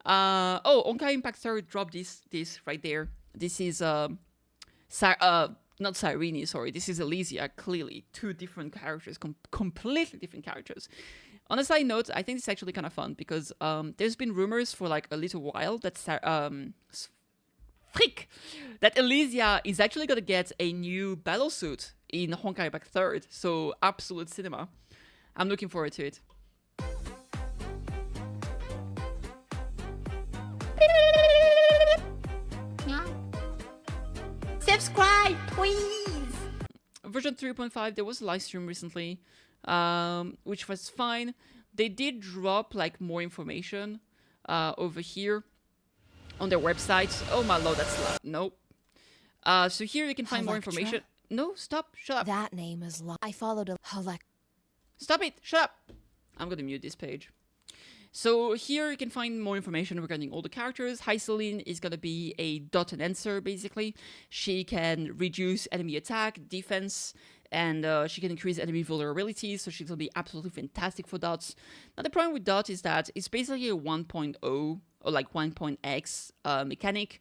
Oh, Honkai Impact Star dropped this right there. This is not Cyrene, sorry. This is Elysia. Clearly, two different characters, completely different characters. On a side note, I think it's actually kind of fun because there's been rumors for like a little while that that Elysia is actually gonna get a new battle suit in Honkai Impact 3rd. So absolute cinema. I'm looking forward to it. Subscribe, please. Version 3.5, there was a live stream recently, which was fine. They did drop like more information over here on their website. Oh my lord, that's loud. Nope. So here you can find more information. No, stop. Shut up. That name is I followed a Stop it. Shut up. I'm gonna mute this page. So here you can find more information regarding all the characters. Hyceline is going to be a dot enhancer, basically. She can reduce enemy attack, defense, and she can increase enemy vulnerability, so she's going to be absolutely fantastic for dots. Now the problem with dot is that it's basically a 1.0 or like 1.x mechanic,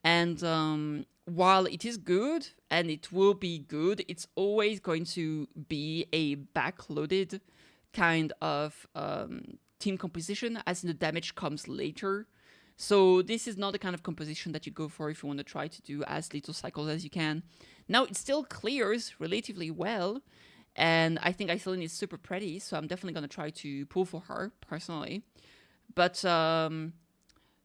and while it is good, and it will be good, it's always going to be a backloaded kind of team composition, as in the damage comes later. So this is not the kind of composition that you go for if you want to try to do as little cycles as you can. Now it still clears relatively well, and I think Iceland is super pretty, so I'm definitely going to try to pull for her personally. But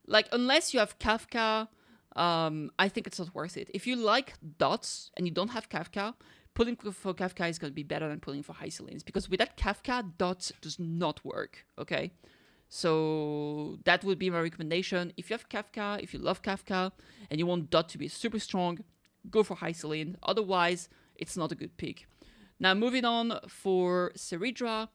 like, unless you have Kafka, I think it's not worth it. If you like dots and you don't have Kafka, pulling for Kafka is going to be better than pulling for Hycelines, because with that Kafka, dots does not work, okay? So that would be my recommendation. If you have Kafka, if you love Kafka, and you want dot to be super strong, go for Hyceline. Otherwise, it's not a good pick. Now, moving on for Seridra.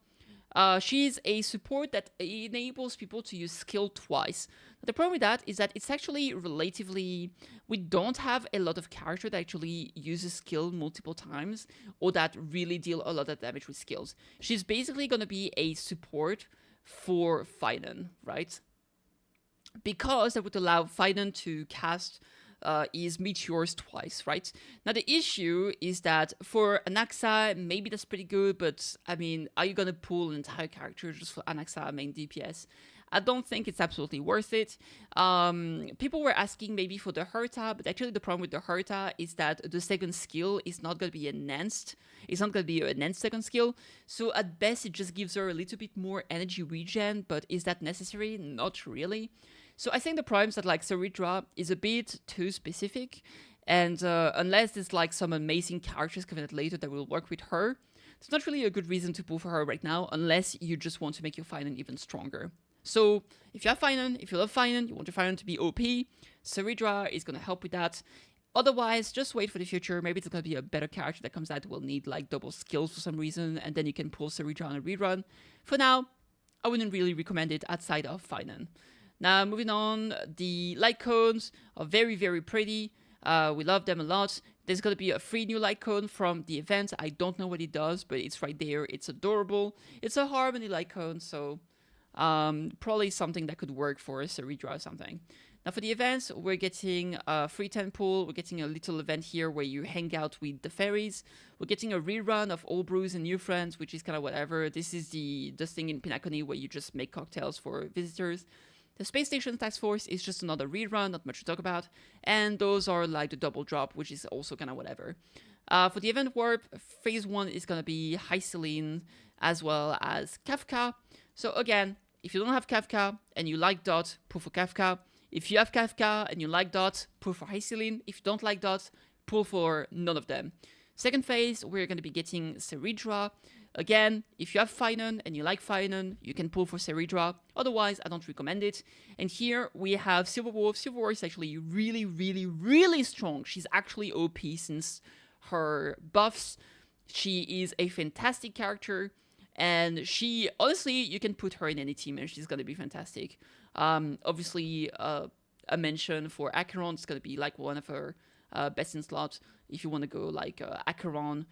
She's a support that enables people to use skill twice. The problem with that is that it's actually relatively... We don't have a lot of character that actually uses skill multiple times, or that really deal a lot of damage with skills. She's basically going to be a support for Finan, right? Because that would allow Finan to cast is meteors twice, right? Now the issue is that for Anaxa, maybe that's pretty good, but I mean, are you gonna pull an entire character just for Anaxa main DPS? I don't think it's absolutely worth it. People were asking maybe for the Herta, but actually the problem with the Herta is that the second skill is not going to be enhanced. It's not going to be an enhanced second skill. So at best, it just gives her a little bit more energy regen, but is that necessary? Not really. So I think the problem is that like Seridra is a bit too specific, and unless there's like some amazing characters coming out later that will work with her, it's not really a good reason to pull for her right now, unless you just want to make your Finan even stronger. So if you have Finan, if you love Finan, you want your Finan to be OP, Seridra is going to help with that. Otherwise, just wait for the future. Maybe it's going to be a better character that comes out that will need like double skills for some reason, and then you can pull Seridra on a rerun. For now, I wouldn't really recommend it outside of Finan. Now, moving on, the light cones are very, very pretty. We love them a lot. There's going to be a free new light cone from the event. I don't know what it does, but it's right there. It's adorable. It's a Harmony light cone, so probably something that could work for Seridra or something. Now, for the events, we're getting a free 10 pool. We're getting a little event here where you hang out with the fairies. We're getting a rerun of Old Brews and New Friends, which is kind of whatever. This is the thing in Pinacony where you just make cocktails for visitors. The Space Station Task Force is just another rerun, not much to talk about. And those are like the double drop, which is also kind of whatever. For the event warp, phase 1 is going to be Hyceline as well as Kafka. So again, if you don't have Kafka and you like Dot, pull for Kafka. If you have Kafka and you like Dot, pull for Hyceline. If you don't like Dot, pull for none of them. Second phase, we're going to be getting Seridra. Again, if you have Finan and you like Finan, you can pull for Seridra. Otherwise, I don't recommend it. And here we have Silverwolf. Silverwolf is actually really, really, really strong. She's actually OP since her buffs. She is a fantastic character. And she, honestly, you can put her in any team and she's going to be fantastic. Obviously, a mention for Acheron is going to be like one of her best in slots. If you want to go like Acheron,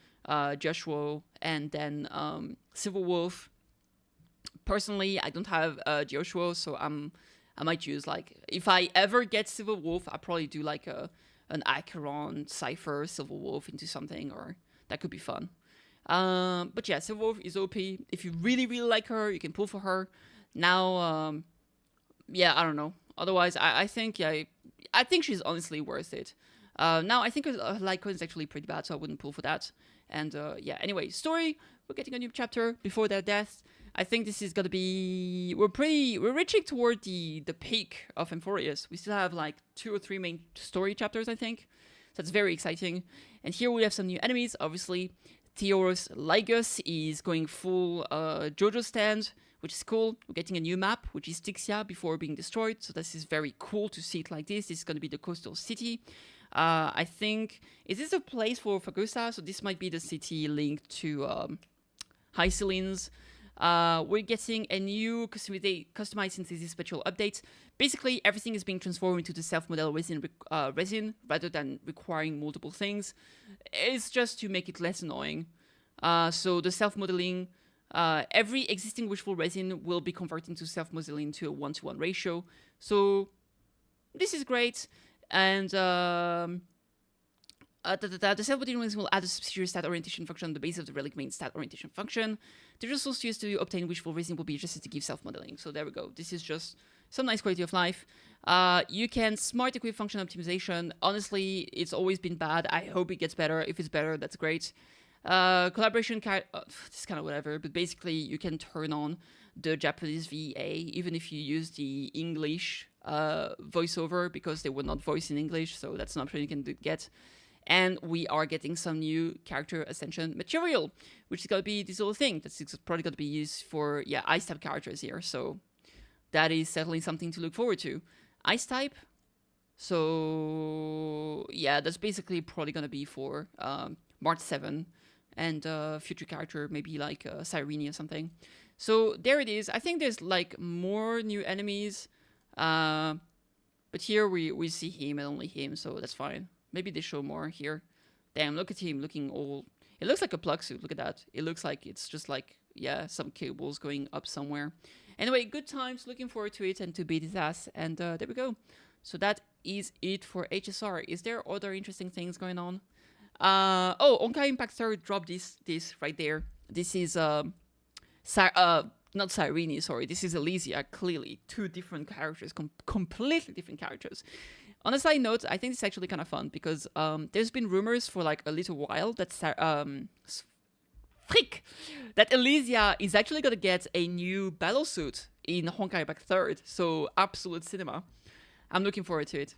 Joshua, and then Silverwolf. Personally, I don't have Joshua, so I'm I might use like, if I ever get Silver Wolf, I'll probably do like an Acheron Cypher Silver Wolf into something, or that could be fun. But yeah, Silver Wolf is OP. If you really, really like her, you can pull for her. Now, yeah, I don't know. Otherwise, I think, yeah, I think she's honestly worth it. Now, I think her Lycon is actually pretty bad, so I wouldn't pull for that. And yeah, anyway, story. We're getting a new chapter before their death. I think this is gonna be, we're reaching toward the peak of Amphorius. We still have like 2 or 3 main story chapters, I think. So that's very exciting. And here we have some new enemies. Obviously, Theoros Ligus is going full JoJo stand, which is cool. We're getting a new map, which is Styxia, before being destroyed. So this is very cool to see it like this. This is going to be the coastal city. I think, is this a place for Fagusta? So this might be the city linked to Hycelines. We're getting a new customized synthesis special update. Basically, everything is being transformed into the self-model resin rather than requiring multiple things. It's just to make it less annoying. So the self-modeling, every existing wishful resin will be converted into self-modeling to a 1-to-1 ratio. So this is great. And the self-modeling resin will add a subsidiary stat orientation function on the base of the relic main stat orientation function. The resource used to obtain wishful resin will be adjusted to give self-modeling. So there we go. This is just some nice quality of life. You can smart equip function optimization. Honestly, it's always been bad. I hope it gets better. If it's better, that's great. Collaboration, it's kind of whatever, but basically you can turn on the Japanese VA even if you use the English voiceover, because they will not voice in English, so that's an option you can get. And we are getting some new character ascension material, which is going to be this little thing that's probably going to be used for, yeah, ice type characters here. So that is certainly something to look forward to. Ice type. So yeah, that's basically probably going to be for March 7 and future character, maybe like Cyrene or something. So there it is. I think there's like more new enemies. But here we see him and only him, so that's fine. Maybe they show more here. Damn, look at him looking all... It looks like a plug suit, look at that. It looks like it's just like, yeah, some cables going up somewhere. Anyway, good times, looking forward to it and to beat his ass. And there we go. So that is it for HSR. Is there other interesting things going on? Oh, Honkai Impact 3 dropped this right there. This is, not Cyrene, sorry. This is Elysia, clearly. 2 different characters, completely different characters. On a side note, I think it's actually kind of fun because there's been rumors for like a little while that Elysia is actually going to get a new battle suit in Honkai Impact 3. So absolute cinema. I'm looking forward to it.